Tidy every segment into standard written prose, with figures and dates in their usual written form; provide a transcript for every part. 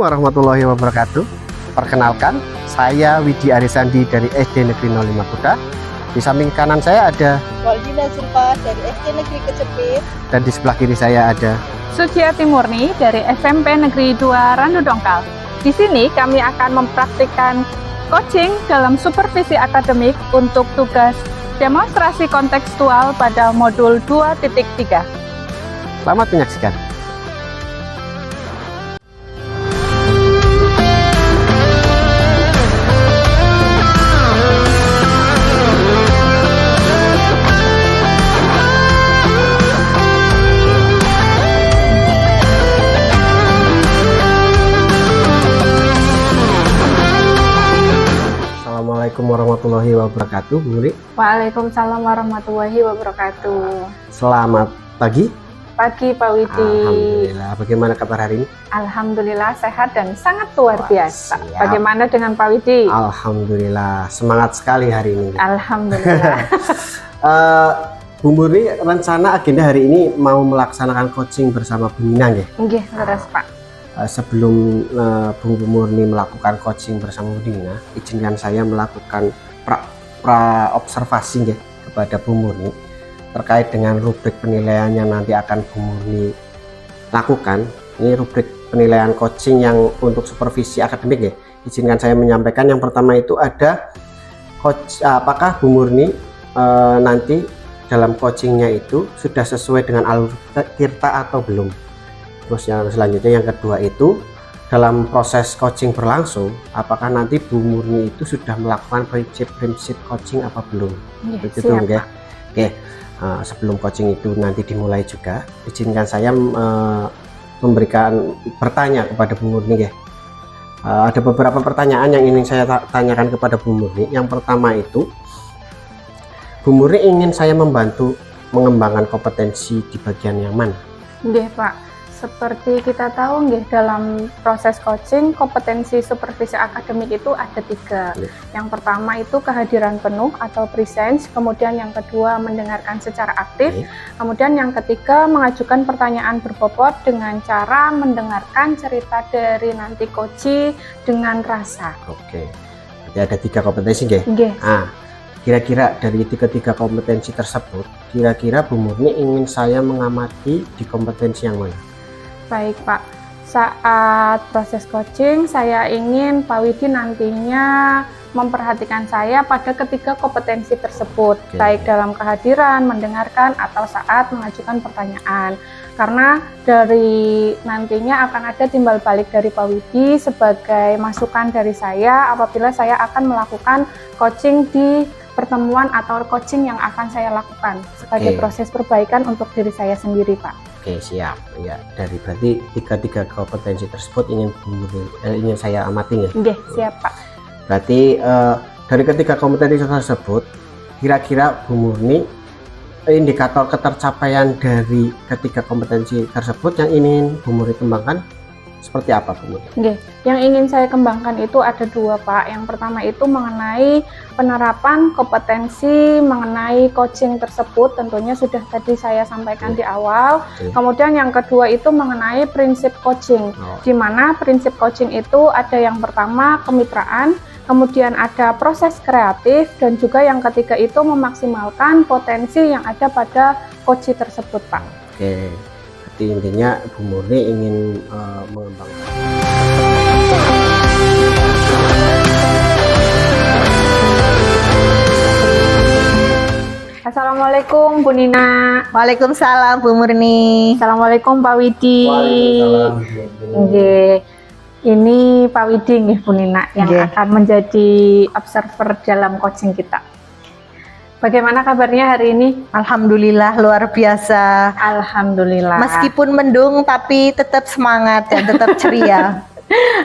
warahmatullahi wabarakatuh. Perkenalkan, saya Widi Arisandi dari SD Negeri 05 Kuta. Di samping kanan saya ada Waldina Zulfa dari SD Negeri Kecepit. dan di sebelah kiri saya ada Suciati Murni dari SMP Negeri 2 Randu Dongkal. Di sini kami akan mempraktikkan coaching dalam supervisi akademik untuk tugas demonstrasi kontekstual pada modul 2.3. Selamat menyaksikan. Assalamualaikum warahmatullahi wabarakatuh, Bu Muri. Waalaikumsalam warahmatullahi wabarakatuh. Selamat pagi. Pagi Pak Widi. Alhamdulillah. Bagaimana kabar hari ini? Alhamdulillah sehat dan sangat luar biasa. Siap. Bagaimana dengan Pak Widi? Alhamdulillah, semangat sekali hari ini. Alhamdulillah. Bu Muri, rencana agenda hari ini mau melaksanakan coaching bersama Bu Nina, ya? Nggih, leres Pak. Sebelum Bu Murni melakukan coaching bersama Bu Nina, izinkan saya melakukan pra observasi ya kepada Bu Murni terkait dengan rubrik penilaian yang nanti akan Bu Murni lakukan. Ini rubrik penilaian coaching yang untuk supervisi akademik ya. Izinkan saya menyampaikan yang pertama itu ada apakah Bu Murni nanti dalam coachingnya itu sudah sesuai dengan alur tirta atau belum. Terus yang selanjutnya yang kedua itu dalam proses coaching berlangsung apakah nanti Bu Murni itu sudah melakukan prinsip-prinsip coaching apa belum. Nggih, Itu siap, ya. Pak. Oke. Sebelum coaching itu nanti dimulai juga izinkan saya bertanya kepada Bu Murni ya. Ada beberapa pertanyaan yang ingin saya tanyakan kepada Bu Murni. Yang pertama itu Bu Murni ingin saya membantu mengembangkan kompetensi di bagian yang mana? Nggih, Pak. Seperti kita tahu nggih, dalam proses coaching kompetensi supervisi akademik itu ada 3. Ya. Yang pertama itu kehadiran penuh atau presence, kemudian yang kedua mendengarkan secara aktif, Oke. kemudian yang ketiga mengajukan pertanyaan berbobot dengan cara mendengarkan cerita dari nanti coach dengan rasa. Oke. Berarti ada 3 kompetensi nggih? Nggih. Kira-kira dari ketiga kompetensi tersebut, kira-kira Bu Murni ingin saya mengamati di kompetensi yang mana? Baik Pak, saat proses coaching saya ingin Pak Widi nantinya memperhatikan saya pada ketiga kompetensi tersebut. Oke. Baik dalam kehadiran, mendengarkan, atau saat mengajukan pertanyaan. Karena dari nantinya akan ada timbal balik dari Pak Widi sebagai masukan dari saya apabila saya akan melakukan coaching di pertemuan atau coaching yang akan saya lakukan sebagai Oke. proses perbaikan untuk diri saya sendiri, Pak. Oke, siap. Ya, dari berarti tiga kompetensi tersebut ingin saya amati ya. Nggih, siap Pak. Berarti dari ketiga kompetensi tersebut, kira-kira Bu Murni indikator ketercapaian dari ketiga kompetensi tersebut yang ingin Bu Murni kembangkan seperti apa, Bu Murni? Nggih, yang ingin saya kembangkan itu ada 2 Pak. Yang pertama itu mengenai penerapan kompetensi mengenai coaching tersebut, tentunya sudah tadi saya sampaikan di awal. Oke. Kemudian yang kedua itu mengenai prinsip coaching, di mana prinsip coaching itu ada yang pertama kemitraan, kemudian ada proses kreatif, dan juga yang ketiga itu memaksimalkan potensi yang ada pada coach tersebut, Pak. Oke. Berarti intinya Bu Murni ingin mengembangkan. Assalamualaikum Bu Nina. Waalaikumsalam Bu Murni. Assalamualaikum Pak Widi. Waalaikumsalam, Bu Murni. Nggih. Ini Pak Widi nggih Bu Nina yang Nggih. akan menjadi observer dalam coaching kita. Bagaimana kabarnya hari ini? Alhamdulillah luar biasa. Alhamdulillah. Meskipun mendung tapi tetap semangat dan tetap ceria.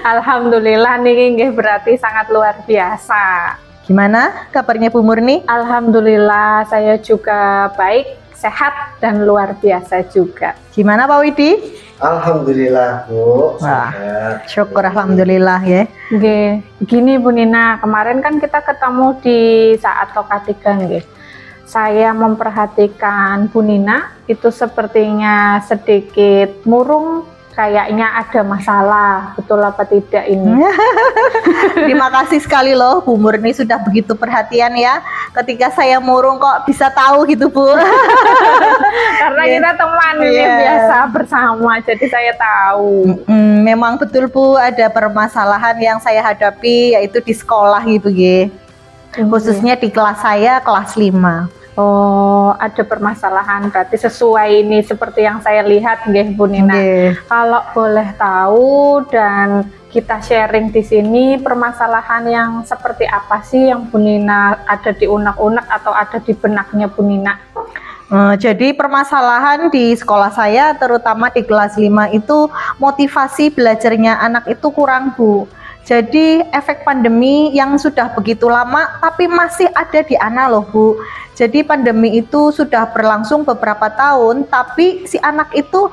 Alhamdulillah nih nggih berarti sangat luar biasa. Gimana kabarnya Bu Murni? Alhamdulillah saya juga baik, sehat dan luar biasa juga. Gimana Pak Widi? Alhamdulillah, Bu. Wah, Sehat. syukur alhamdulillah ya. Nggih, begini Bu Nina, kemarin kan kita ketemu di saat Toka 3 nggih. Saya memperhatikan Bu Nina itu sepertinya sedikit murung kayaknya ada masalah, betul apa tidak ini? Terima kasih sekali loh Bu Murni sudah begitu perhatian ya. Ketika saya murung kok bisa tahu gitu Bu. Karena kita teman ini biasa bersama, jadi saya tahu. Memang betul Bu, ada permasalahan yang saya hadapi yaitu di sekolah gitu ya. Khususnya di kelas saya, kelas 5. Oh, ada permasalahan, berarti sesuai ini seperti yang saya lihat nggih Bu Nina. Kalau boleh tahu dan kita sharing di sini, permasalahan yang seperti apa sih yang Bu Nina ada di unek-unek atau ada di benaknya Bu Nina? Jadi permasalahan di sekolah saya terutama di kelas 5 itu motivasi belajarnya anak itu kurang Bu. Jadi efek pandemi yang sudah begitu lama tapi masih ada di anak loh Bu. Jadi pandemi itu sudah berlangsung beberapa tahun tapi si anak itu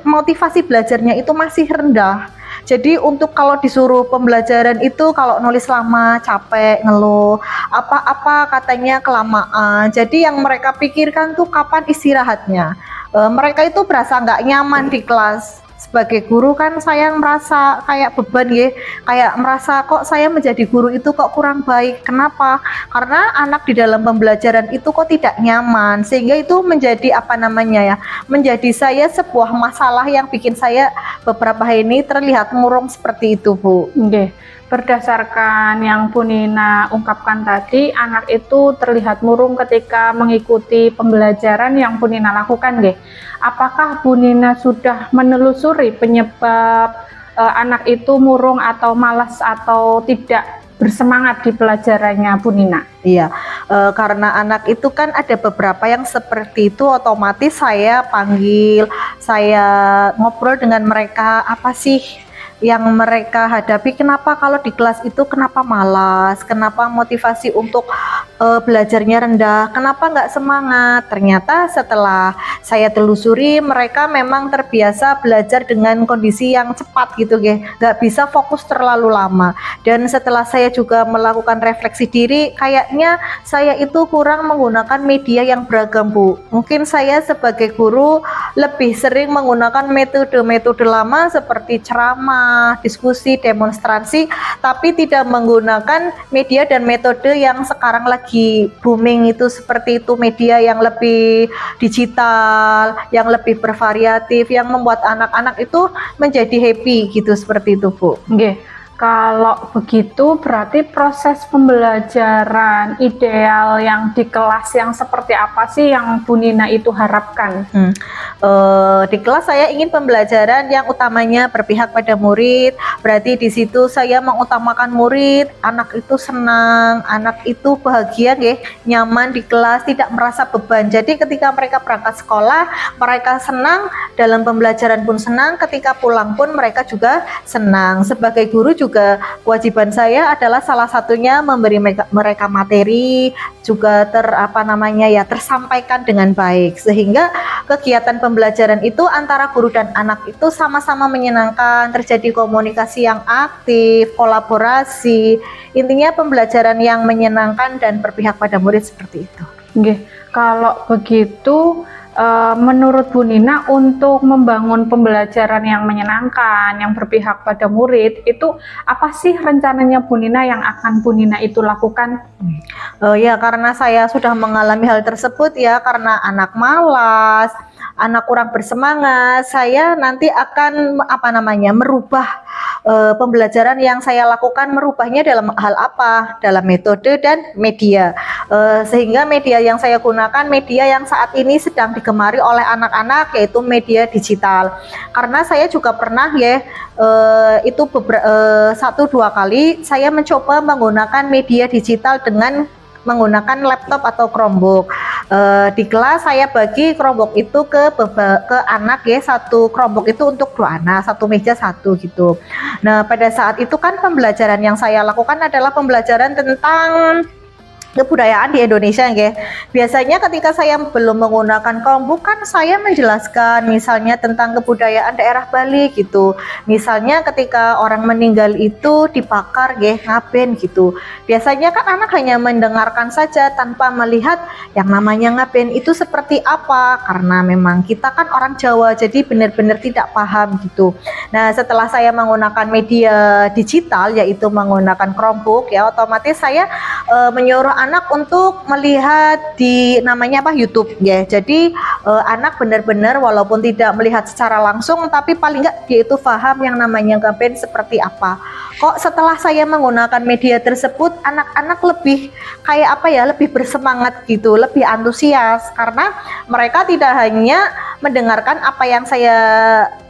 motivasi belajarnya itu masih rendah. Jadi untuk kalau disuruh pembelajaran itu kalau nulis lama capek, ngeluh, apa-apa katanya kelamaan. Jadi yang mereka pikirkan tuh kapan istirahatnya. Mereka itu berasa nggak nyaman di kelas. Sebagai guru kan saya merasa kayak beban ya, kayak merasa kok saya menjadi guru itu kok kurang baik. Kenapa? Karena anak di dalam pembelajaran itu kok tidak nyaman, sehingga itu menjadi apa namanya ya, menjadi saya sebuah masalah yang bikin saya beberapa hari ini terlihat murung seperti itu Bu. Nggih. Berdasarkan yang Bu Nina ungkapkan tadi, anak itu terlihat murung ketika mengikuti pembelajaran yang Bu Nina lakukan, nggih. Apakah Bu Nina sudah menelusuri penyebab anak itu murung atau malas atau tidak bersemangat di pelajarannya Bu Nina? Iya, karena anak itu kan ada beberapa yang seperti itu, otomatis saya panggil, saya ngobrol dengan mereka, apa sih yang mereka hadapi, kenapa kalau di kelas itu kenapa malas, kenapa motivasi untuk belajarnya rendah, kenapa nggak semangat. Ternyata setelah saya telusuri mereka memang terbiasa belajar dengan kondisi yang cepat gitu ya, nggak bisa fokus terlalu lama. Dan setelah saya juga melakukan refleksi diri, kayaknya saya itu kurang menggunakan media yang beragam Bu. Mungkin saya sebagai guru lebih sering menggunakan metode-metode lama seperti ceramah, diskusi, demonstrasi, tapi tidak menggunakan media dan metode yang sekarang lagi booming itu, seperti itu, media yang lebih digital, yang lebih bervariatif, yang membuat anak-anak itu menjadi happy gitu, seperti itu Bu. Nggih. Kalau begitu berarti proses pembelajaran ideal yang di kelas yang seperti apa sih yang Bu Nina itu harapkan? Di kelas saya ingin pembelajaran yang utamanya berpihak pada murid. Berarti di situ saya mengutamakan murid, anak itu senang, anak itu bahagia ya, nyaman di kelas, tidak merasa beban. Jadi ketika mereka berangkat sekolah, mereka senang, dalam pembelajaran pun senang, ketika pulang pun mereka juga senang. Sebagai guru juga kewajiban saya adalah salah satunya memberi mereka materi, juga tersampaikan dengan baik, sehingga kegiatan pembelajaran itu antara guru dan anak itu sama-sama menyenangkan, terjadi komunikasi yang aktif, kolaborasi, intinya pembelajaran yang menyenangkan dan berpihak pada murid, seperti itu. Nggih. Kalau begitu menurut Bu Nina untuk membangun pembelajaran yang menyenangkan, yang berpihak pada murid, itu apa sih rencananya Bu Nina yang akan Bu Nina itu lakukan? Ya, karena saya sudah mengalami hal tersebut ya, karena anak malas, anak kurang bersemangat, saya nanti akan merubah pembelajaran yang saya lakukan, merubahnya dalam hal apa? Dalam metode dan media. Sehingga media yang saya gunakan media yang saat ini sedang digemari oleh anak-anak, yaitu media digital. Karena saya juga pernah ya, itu 1-2 kali saya mencoba menggunakan media digital dengan menggunakan laptop atau Chromebook. Di kelas saya bagi Chromebook itu ke anak ya, satu Chromebook itu untuk 2 anak, satu meja satu gitu. Nah pada saat itu kan pembelajaran yang saya lakukan adalah pembelajaran tentang kebudayaan di Indonesia nggih. Biasanya ketika saya belum menggunakan Chromebook kan saya menjelaskan misalnya tentang kebudayaan daerah Bali gitu. Misalnya ketika orang meninggal itu dibakar nggih, ngaben gitu. Biasanya kan anak hanya mendengarkan saja tanpa melihat yang namanya ngaben itu seperti apa, karena memang kita kan orang Jawa jadi benar-benar tidak paham gitu. Nah, setelah saya menggunakan media digital yaitu menggunakan Chromebook ya, otomatis saya menyuruh anak untuk melihat di namanya YouTube ya. Jadi anak benar-benar walaupun tidak melihat secara langsung tapi paling enggak dia itu paham yang namanya ngaben seperti apa. Kok setelah saya menggunakan media tersebut anak-anak lebih kayak apa ya, lebih bersemangat gitu, lebih antusias karena mereka tidak hanya mendengarkan apa yang saya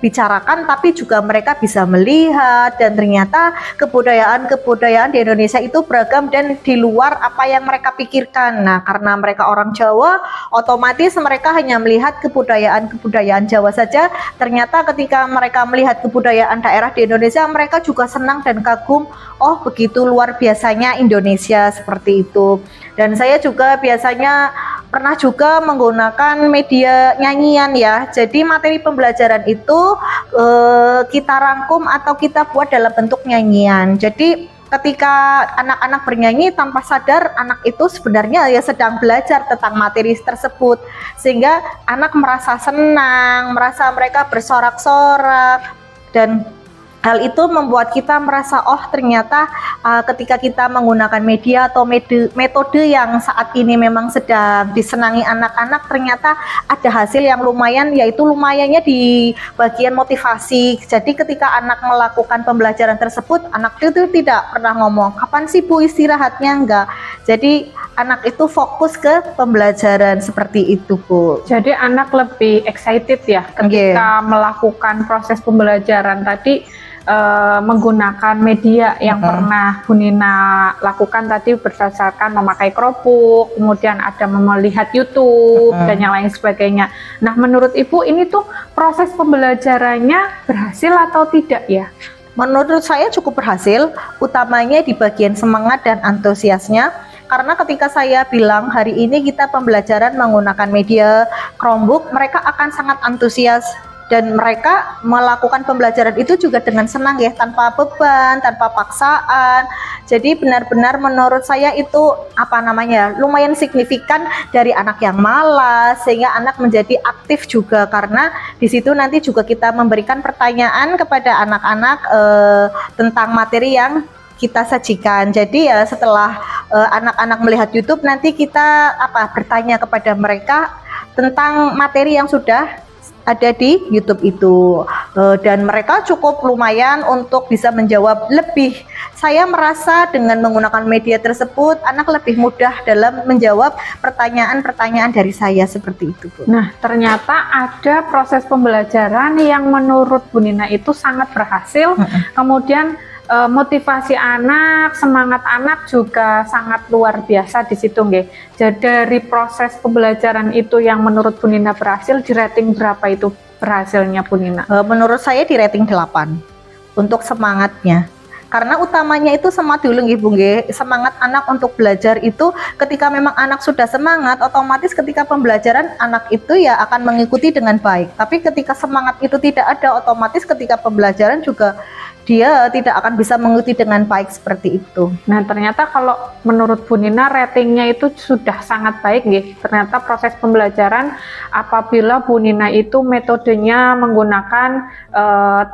bicarakan tapi juga mereka bisa melihat, dan ternyata kebudayaan di Indonesia itu beragam dan di luar apa yang mereka pikirkan. Nah, karena mereka orang Jawa, otomatis mereka hanya melihat kebudayaan Jawa saja. Ternyata ketika mereka melihat kebudayaan daerah di Indonesia, mereka juga senang dan kagum. Oh, begitu luar biasanya Indonesia seperti itu. Dan saya juga biasanya pernah juga menggunakan media nyanyian ya. Jadi materi pembelajaran itu kita rangkum atau kita buat dalam bentuk nyanyian. Jadi ketika anak-anak bernyanyi tanpa sadar anak itu sebenarnya ya sedang belajar tentang materi tersebut, sehingga anak merasa senang, merasa mereka bersorak-sorak, dan hal itu membuat kita merasa oh ternyata ketika kita menggunakan media atau metode yang saat ini memang sedang disenangi anak-anak, ternyata ada hasil yang lumayan, yaitu lumayannya di bagian motivasi. Jadi ketika anak melakukan pembelajaran tersebut, anak itu tidak pernah ngomong kapan sih Bu istirahatnya, enggak. Jadi anak itu fokus ke pembelajaran seperti itu Bu. Jadi anak lebih excited ya ketika melakukan proses pembelajaran tadi. Menggunakan media yang pernah Bu Nina lakukan tadi berdasarkan memakai Chromebook, kemudian ada melihat YouTube dan yang lain sebagainya. Nah, menurut Ibu ini tuh proses pembelajarannya berhasil atau tidak ya? Menurut saya cukup berhasil, utamanya di bagian semangat dan antusiasnya. Karena ketika saya bilang hari ini kita pembelajaran menggunakan media Chromebook, mereka akan sangat antusias. Dan mereka melakukan pembelajaran itu juga dengan senang ya, tanpa beban, tanpa paksaan. Jadi benar-benar menurut saya itu lumayan signifikan dari anak yang malas sehingga anak menjadi aktif juga, karena di situ nanti juga kita memberikan pertanyaan kepada anak-anak tentang materi yang kita sajikan. Jadi ya setelah anak-anak melihat YouTube, nanti kita bertanya kepada mereka tentang materi yang sudah ada di YouTube itu, dan mereka cukup lumayan untuk bisa menjawab lebih. Saya merasa dengan menggunakan media tersebut anak lebih mudah dalam menjawab pertanyaan-pertanyaan dari saya seperti itu Bu. Nah, ternyata ada proses pembelajaran yang menurut Bu Nina itu sangat berhasil. Kemudian motivasi anak, semangat anak juga sangat luar biasa di situ nggih. Jadi dari proses pembelajaran itu yang menurut Bu Nina berhasil, di rating berapa itu berhasilnya Bu Nina? Menurut saya di rating 8 untuk semangatnya. Karena utamanya itu semangat dulu nggih Bu nggih. Semangat anak untuk belajar itu ketika memang anak sudah semangat, otomatis ketika pembelajaran anak itu ya akan mengikuti dengan baik. Tapi ketika semangat itu tidak ada, otomatis ketika pembelajaran juga dia tidak akan bisa mengikuti dengan baik seperti itu. Nah, ternyata kalau menurut Bu Nina ratingnya itu sudah sangat baik nggih. Ternyata proses pembelajaran apabila Bu Nina itu metodenya menggunakan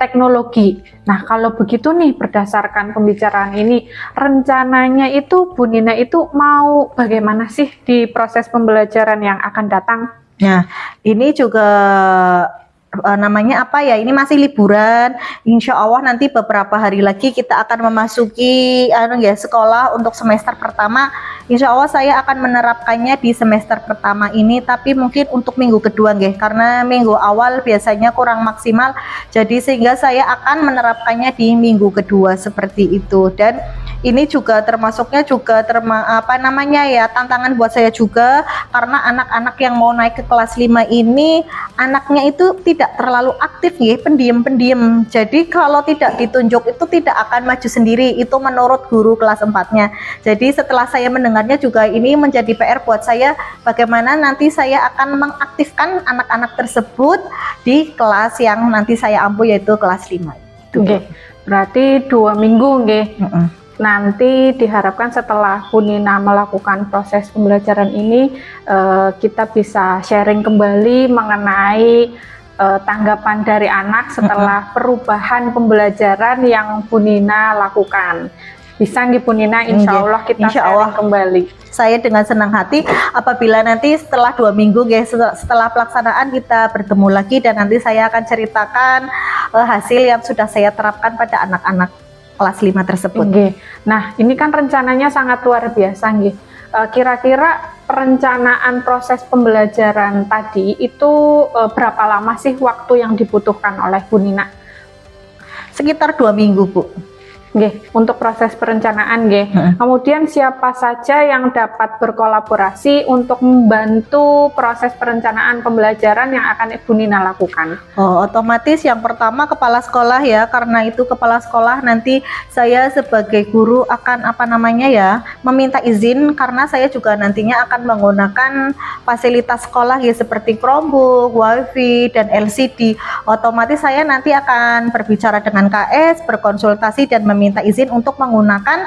teknologi. Nah, kalau begitu nih berdasarkan pembicaraan ini, rencananya itu Bu Nina itu mau bagaimana sih di proses pembelajaran yang akan datang? Nah, ini juga ini masih liburan. Insya Allah nanti beberapa hari lagi kita akan memasuki sekolah untuk semester pertama. Insya Allah saya akan menerapkannya di semester pertama ini, tapi mungkin untuk minggu kedua nggih, karena minggu awal biasanya kurang maksimal, jadi sehingga saya akan menerapkannya di minggu kedua seperti itu. Dan ini juga termasuknya juga tantangan buat saya juga, karena anak-anak yang mau naik ke kelas 5 ini anaknya itu tidak terlalu aktif ya, pendiam-pendiam. Jadi kalau tidak ditunjuk itu tidak akan maju sendiri, itu menurut guru kelas 4-nya. Jadi setelah saya mendengarnya juga ini menjadi PR buat saya, bagaimana nanti saya akan mengaktifkan anak-anak tersebut di kelas yang nanti saya ampu, yaitu kelas 5. Oke, berarti 2 minggu nggih. Nanti diharapkan setelah Bu Nina melakukan proses pembelajaran ini, kita bisa sharing kembali mengenai tanggapan dari anak setelah perubahan pembelajaran yang Bu Nina lakukan. Bisa nggih Bu Nina, insya Allah kita sharing kembali. Saya dengan senang hati apabila nanti setelah 2 minggu guys, setelah pelaksanaan kita bertemu lagi, dan nanti saya akan ceritakan hasil yang sudah saya terapkan pada anak-anak kelas 5 tersebut. Nah, ini kan rencananya sangat luar biasa nggih. Kira-kira perencanaan proses pembelajaran tadi itu berapa lama sih waktu yang dibutuhkan oleh Bu Nina? Sekitar 2 minggu, Bu. Untuk proses perencanaan Kemudian siapa saja yang dapat berkolaborasi untuk membantu proses perencanaan pembelajaran yang akan Ibu Nina lakukan? Otomatis yang pertama kepala sekolah ya, karena itu kepala sekolah nanti saya sebagai guru akan meminta izin, karena saya juga nantinya akan menggunakan fasilitas sekolah ya, seperti Chromebook, WiFi, dan LCD. Otomatis saya nanti akan berbicara dengan KS, berkonsultasi dan meminta izin untuk menggunakan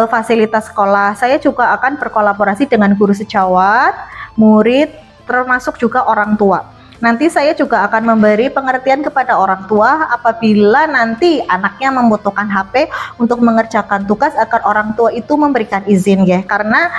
fasilitas sekolah. Saya juga akan berkolaborasi dengan guru sejawat, murid, termasuk juga orang tua. Nanti saya juga akan memberi pengertian kepada orang tua apabila nanti anaknya membutuhkan HP untuk mengerjakan tugas, agar orang tua itu memberikan izin ya. Karena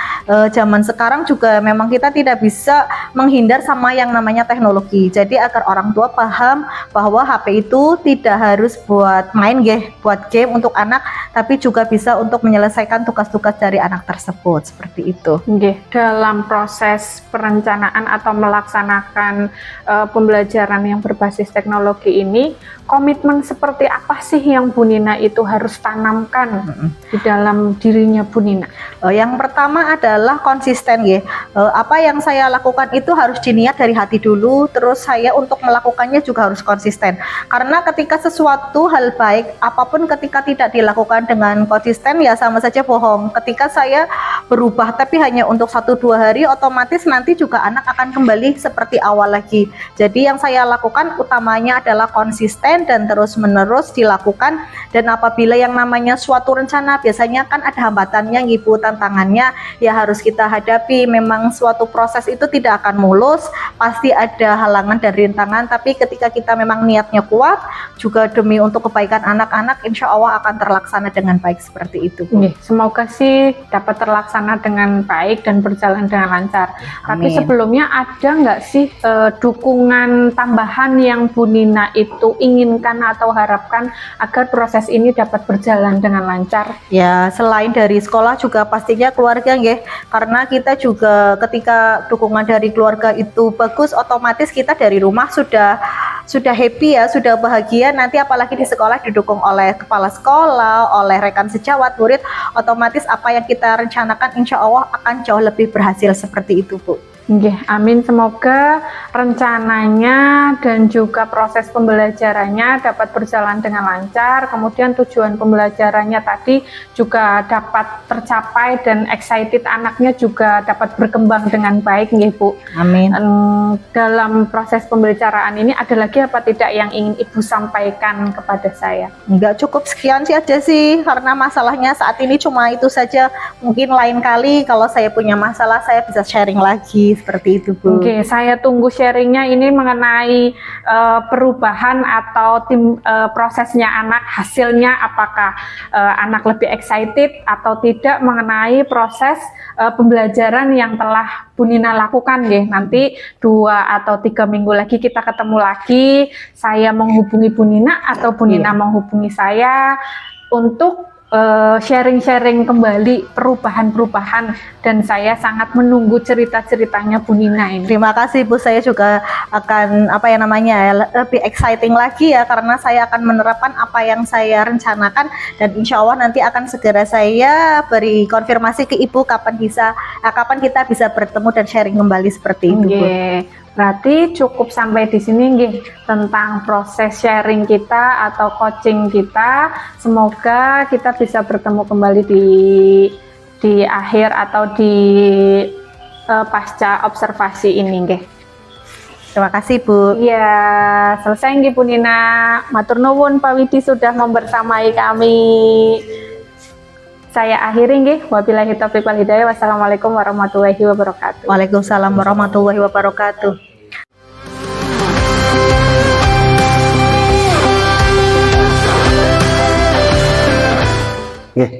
zaman sekarang juga memang kita tidak bisa menghindar sama yang namanya teknologi. Jadi agar orang tua paham bahwa HP itu tidak harus buat main buat game untuk anak, tapi juga bisa untuk menyelesaikan tugas-tugas dari anak tersebut, seperti itu. Dalam proses perencanaan atau melaksanakan pembelajaran yang berbasis teknologi ini, komitmen seperti apa sih yang Bu Nina itu harus tanamkan di dalam dirinya Bu Nina? Yang pertama adalah konsisten ya. Apa yang saya lakukan itu harus diniat dari hati dulu, terus saya untuk melakukannya juga harus konsisten. Karena ketika sesuatu hal baik, apapun ketika tidak dilakukan dengan konsisten ya sama saja bohong. Ketika saya berubah tapi hanya untuk 1-2 hari, otomatis nanti juga anak akan kembali seperti awal lagi. Jadi yang saya lakukan utamanya adalah konsisten dan terus menerus dilakukan. Dan apabila yang namanya suatu rencana, biasanya kan ada hambatannya Ibu, tantangannya ya harus kita hadapi. Memang suatu proses itu tidak akan mulus, pasti ada halangan dan rintangan, tapi ketika kita memang niatnya kuat juga demi untuk kebaikan anak-anak, insya Allah akan terlaksana dengan baik, seperti itu Bu. Semoga sih dapat terlaksana dengan baik dan berjalan dengan lancar. Tapi sebelumnya ada nggak sih dukungan tambahan yang Bu Nina itu inginkan atau harapkan agar proses ini dapat berjalan dengan lancar? Ya, selain dari sekolah juga pastinya keluarga karena kita juga ketika dukungan dari keluarga itu bagus, otomatis kita dari rumah sudah happy ya, sudah bahagia. Nanti apalagi di sekolah didukung oleh kepala sekolah, oleh rekan sejawat, murid, otomatis apa yang kita rencanakan insya Allah akan jauh lebih berhasil, seperti itu Bu. Amin. Semoga rencananya dan juga proses pembelajarannya dapat berjalan dengan lancar. Kemudian tujuan pembelajarannya tadi juga dapat tercapai dan excited anaknya juga dapat berkembang dengan baik, Bu. Amin. Dalam proses pembicaraan ini ada lagi apa tidak yang ingin Ibu sampaikan kepada saya? Enggak, cukup sekian sih aja sih, karena masalahnya saat ini cuma itu saja. Mungkin lain kali kalau saya punya masalah saya bisa sharing lagi, seperti itu Bu. Saya tunggu sharingnya ini mengenai perubahan atau prosesnya anak, hasilnya apakah anak lebih excited atau tidak mengenai proses pembelajaran yang telah Bu Nina lakukan Nanti 2 atau 3 minggu lagi kita ketemu lagi, saya menghubungi Bu Nina atau Bu Nina menghubungi saya untuk sharing-sharing kembali perubahan-perubahan, dan saya sangat menunggu cerita-ceritanya Bu Nina ini. Terima kasih Bu, saya juga akan lebih exciting lagi ya, karena saya akan menerapkan apa yang saya rencanakan, dan insya Allah nanti akan segera saya beri konfirmasi ke Ibu kapan kita bisa bertemu dan sharing kembali seperti itu Bu. Berarti cukup sampai di sini nggih tentang proses sharing kita atau coaching kita. Semoga kita bisa bertemu kembali di akhir atau di pasca observasi ini nggih. Terima kasih Bu. Iya, selesai nggih Bu Nina. Matur nuwun Pak Widi sudah membersamai kami. Saya akhiri nggih. Wabillahi taufiq wal hidayah. Wassalamualaikum warahmatullahi wabarakatuh. Waalaikumsalam warahmatullahi wabarakatuh.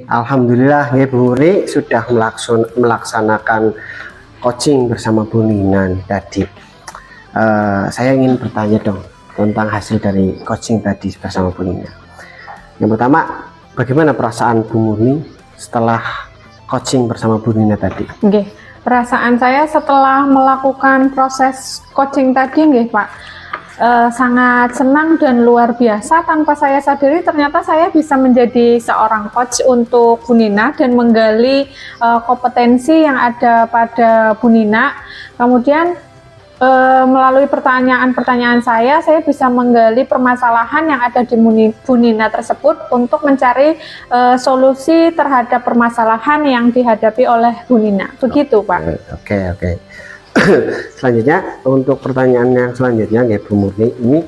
Alhamdulillah Bu Murni sudah melaksanakan coaching bersama Bu Nina tadi. Saya ingin bertanya dong tentang hasil dari coaching tadi bersama Bu Nina. Yang pertama, bagaimana perasaan Bu Murni setelah coaching bersama Bu Nina tadi? Nggih, perasaan saya setelah melakukan proses coaching tadi nggih Pak, sangat senang dan luar biasa. Tanpa saya sadari ternyata saya bisa menjadi seorang coach untuk Bu Nina dan menggali kompetensi yang ada pada Bu Nina. Kemudian melalui pertanyaan-pertanyaan saya bisa menggali permasalahan yang ada di Bu Nina tersebut untuk mencari solusi terhadap permasalahan yang dihadapi oleh Bu Nina. Begitu Pak. Oke. Selanjutnya, untuk pertanyaan yang selanjutnya ya Bu Murni, ini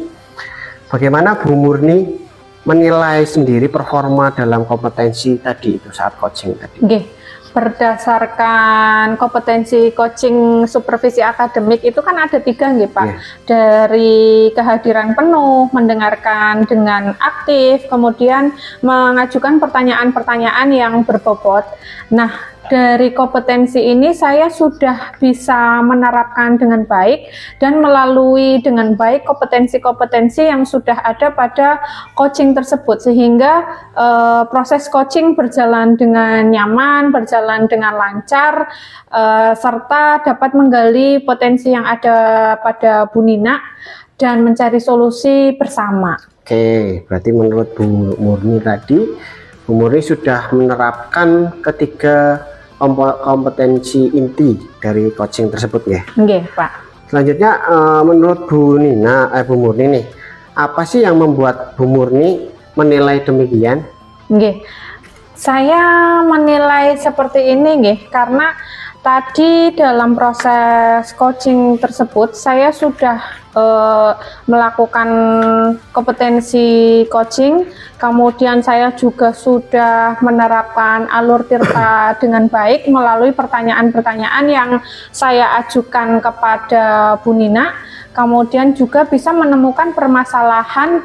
bagaimana Bu Murni menilai sendiri performa dalam kompetensi tadi itu saat coaching tadi? Nggih. Berdasarkan kompetensi coaching supervisi akademik itu kan ada 3 nggih Pak. Dari kehadiran penuh, mendengarkan dengan aktif, kemudian mengajukan pertanyaan-pertanyaan yang berbobot. Nah, dari kompetensi ini saya sudah bisa menerapkan dengan baik dan melalui dengan baik kompetensi-kompetensi yang sudah ada pada coaching tersebut, sehingga proses coaching berjalan dengan nyaman, berjalan dengan lancar, serta dapat menggali potensi yang ada pada Bu Nina dan mencari solusi bersama. Oke, berarti menurut Bu Murni tadi, Bu Murni sudah menerapkan ketiga kompetensi inti dari coaching tersebut ya. Nggih, Pak. Selanjutnya, menurut Bu Murni nih, apa sih yang membuat Bu Murni menilai demikian? Nggih. Saya menilai seperti ini nggih, karena tadi dalam proses coaching tersebut saya sudah melakukan kompetensi coaching, kemudian saya juga sudah menerapkan alur tirta dengan baik melalui pertanyaan-pertanyaan yang saya ajukan kepada Bu Nina. Kemudian juga bisa menemukan permasalahan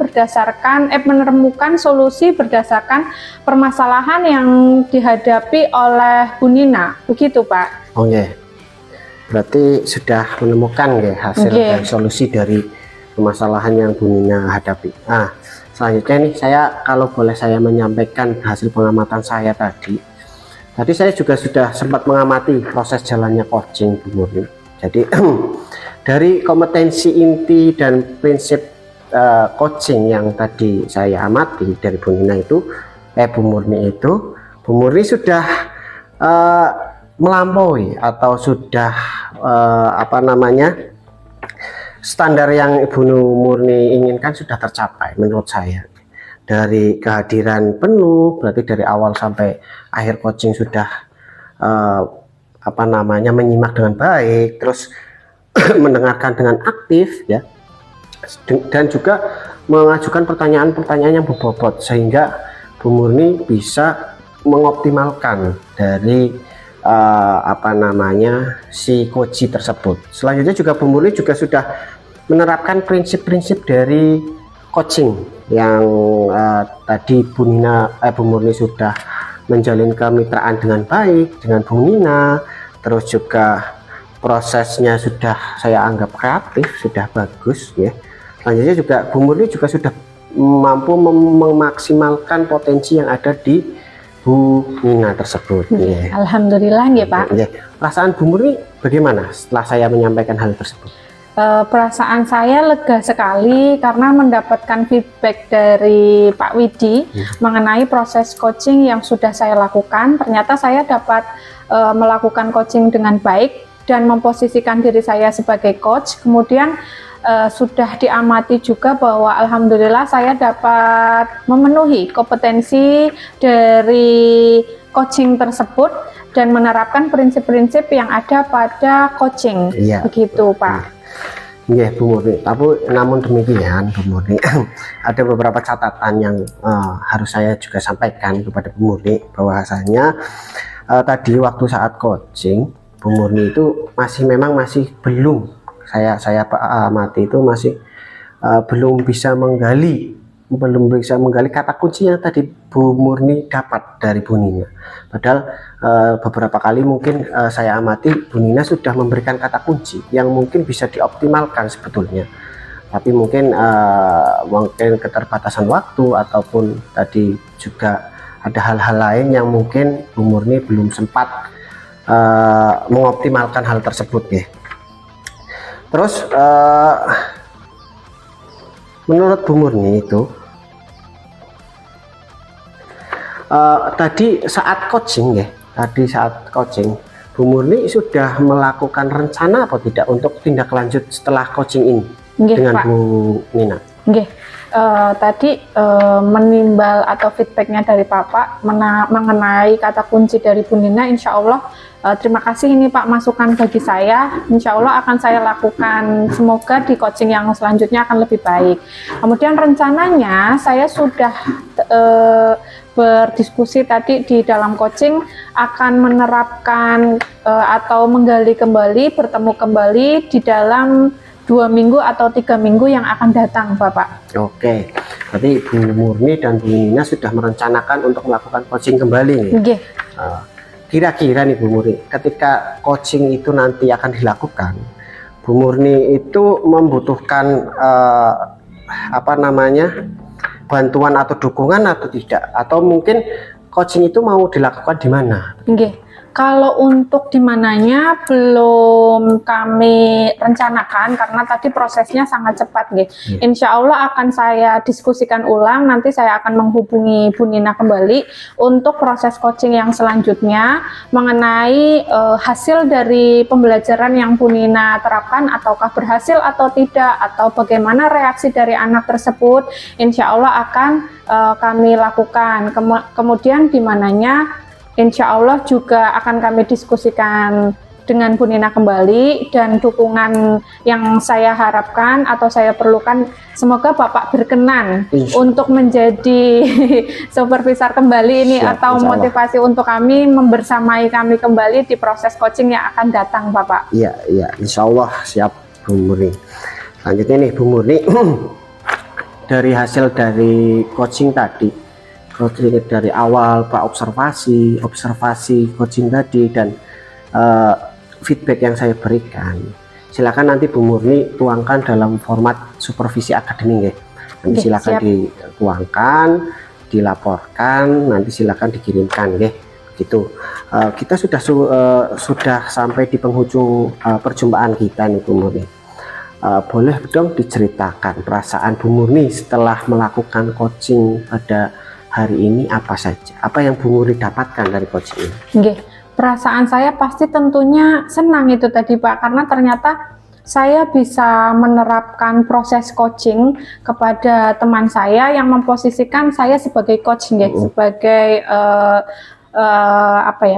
menemukan solusi berdasarkan permasalahan yang dihadapi oleh Bu Nina. Begitu Pak. Oke. Berarti sudah menemukan ya hasil dan solusi dari permasalahan yang Bu Nina hadapi. Nah, selanjutnya nih, kalau boleh saya menyampaikan hasil pengamatan saya tadi saya juga sudah sempat mengamati proses jalannya coaching Bu Murni. Jadi dari kompetensi inti dan prinsip coaching yang tadi saya amati dari Bu Murni sudah melampaui atau sudah standar yang Ibu Murni inginkan sudah tercapai menurut saya. Dari kehadiran penuh, berarti dari awal sampai akhir coaching sudah menyimak dengan baik, terus mendengarkan dengan aktif ya, dan juga mengajukan pertanyaan-pertanyaan yang berbobot, sehingga Bu Murni bisa mengoptimalkan dari si coaching tersebut. Selanjutnya juga Bu Murni juga sudah menerapkan prinsip-prinsip dari coaching yang tadi Bu Murni sudah menjalin kemitraan dengan baik dengan Bu Nina, terus juga prosesnya sudah saya anggap kreatif, sudah bagus ya. Selanjutnya juga Bu Murni juga sudah mampu memaksimalkan potensi yang ada di Bu Nina tersebut. Nggih. Alhamdulillah nggih Pak. Nggih. Perasaan Bu Murni bagaimana setelah saya menyampaikan hal tersebut? Perasaan saya lega sekali karena mendapatkan feedback dari Pak Widi mengenai proses coaching yang sudah saya lakukan. Ternyata saya dapat melakukan coaching dengan baik dan memposisikan diri saya sebagai coach. Kemudian sudah diamati juga bahwa alhamdulillah saya dapat memenuhi kompetensi dari coaching tersebut dan menerapkan prinsip-prinsip yang ada pada coaching. Iya. Begitu Pak. Iya Bu Murni, tapi namun demikian Bu Murni ada beberapa catatan yang harus saya juga sampaikan kepada Bu Murni, bahwasanya tadi waktu saat coaching Bu Murni itu memang masih belum, saya amati itu masih belum bisa menggali kata kunci yang tadi Bu Murni dapat dari Bu Nina. Padahal beberapa kali mungkin saya amati Bu Nina sudah memberikan kata kunci yang mungkin bisa dioptimalkan sebetulnya. Tapi mungkin keterbatasan waktu ataupun tadi juga ada hal-hal lain yang mungkin Bu Murni belum sempat mengoptimalkan hal tersebut ya. Terus menurut Bu Murni itu tadi saat coaching Bu Murni sudah melakukan rencana apa tidak untuk tindak lanjut setelah coaching ini dengan Pak. Bu Nina? Tadi menimbal atau feedbacknya dari Bapak mengenai kata kunci dari Bu Nina, insya Allah terima kasih ini Pak masukan bagi saya, insya Allah akan saya lakukan, semoga di coaching yang selanjutnya akan lebih baik. Kemudian rencananya saya sudah berdiskusi tadi di dalam coaching akan menerapkan atau menggali kembali, bertemu kembali di dalam 2 minggu atau 3 minggu yang akan datang Bapak. Oke, berarti Bu Murni dan Bu Nina sudah merencanakan untuk melakukan coaching kembali nih. Kira-kira nih Bu Murni, ketika coaching itu nanti akan dilakukan, Bu Murni itu membutuhkan bantuan atau dukungan atau tidak, atau mungkin coaching itu mau dilakukan di mana? Kalau untuk di mananya belum kami rencanakan karena tadi prosesnya sangat cepat Insya Allah akan saya diskusikan ulang, nanti saya akan menghubungi Bu Nina kembali untuk proses coaching yang selanjutnya mengenai hasil dari pembelajaran yang Bu Nina terapkan, ataukah berhasil atau tidak, atau bagaimana reaksi dari anak tersebut. Insya Allah akan kami lakukan. Kemudian di mananya insya Allah juga akan kami diskusikan dengan Bu Nina kembali, dan dukungan yang saya harapkan atau saya perlukan, semoga Bapak berkenan untuk menjadi supervisor kembali ini. Siap, atau motivasi untuk kami membersamai kami kembali di proses coaching yang akan datang Bapak. Iya, insya Allah siap Bu Murni. Selanjutnya nih Bu Murni, dari hasil dari coaching tadi, dari awal observasi coaching tadi dan feedback yang saya berikan, silakan nanti Bu Murni tuangkan dalam format supervisi akademik nanti silakan dituangkan, dilaporkan, nanti silakan dikirimkan gitu. Kita sudah sampai di penghujung perjumpaan kita nih Bu Murni. Boleh dong diceritakan perasaan Bu Murni setelah melakukan coaching pada hari ini apa saja? Apa yang Bu Murni dapatkan dari coaching ini? Perasaan saya pasti tentunya senang itu tadi Pak, karena ternyata saya bisa menerapkan proses coaching kepada teman saya yang memposisikan saya sebagai coach sebagai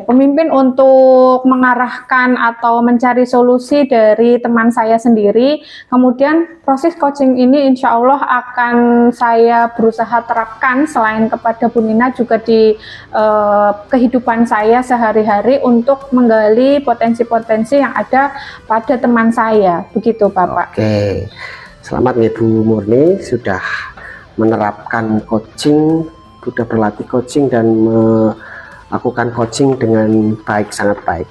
pemimpin untuk mengarahkan atau mencari solusi dari teman saya sendiri. Kemudian proses coaching ini insya Allah akan saya berusaha terapkan selain kepada Bu Nina juga di kehidupan saya sehari-hari untuk menggali potensi-potensi yang ada pada teman saya. Begitu Bapak. Oke, selamat nih Bu Murni sudah menerapkan coaching, sudah berlatih coaching dan lakukan coaching dengan baik, sangat baik.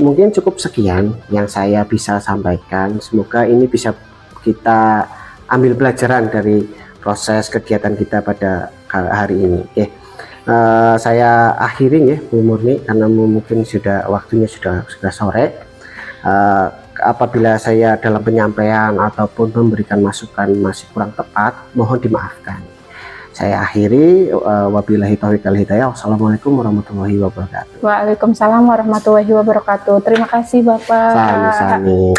Mungkin cukup sekian yang saya bisa sampaikan. Semoga ini bisa kita ambil pelajaran dari proses kegiatan kita pada hari ini. saya akhiri ya Bu Murni, karena mungkin sudah waktunya sudah sore. Apabila saya dalam penyampaian ataupun memberikan masukan masih kurang tepat, mohon dimaafkan. Saya akhiri, wabillahi taufiq wal hidayah. Wassalamualaikum warahmatullahi wabarakatuh. Waalaikumsalam warahmatullahi wabarakatuh. Terima kasih Bapak. Sami-sami.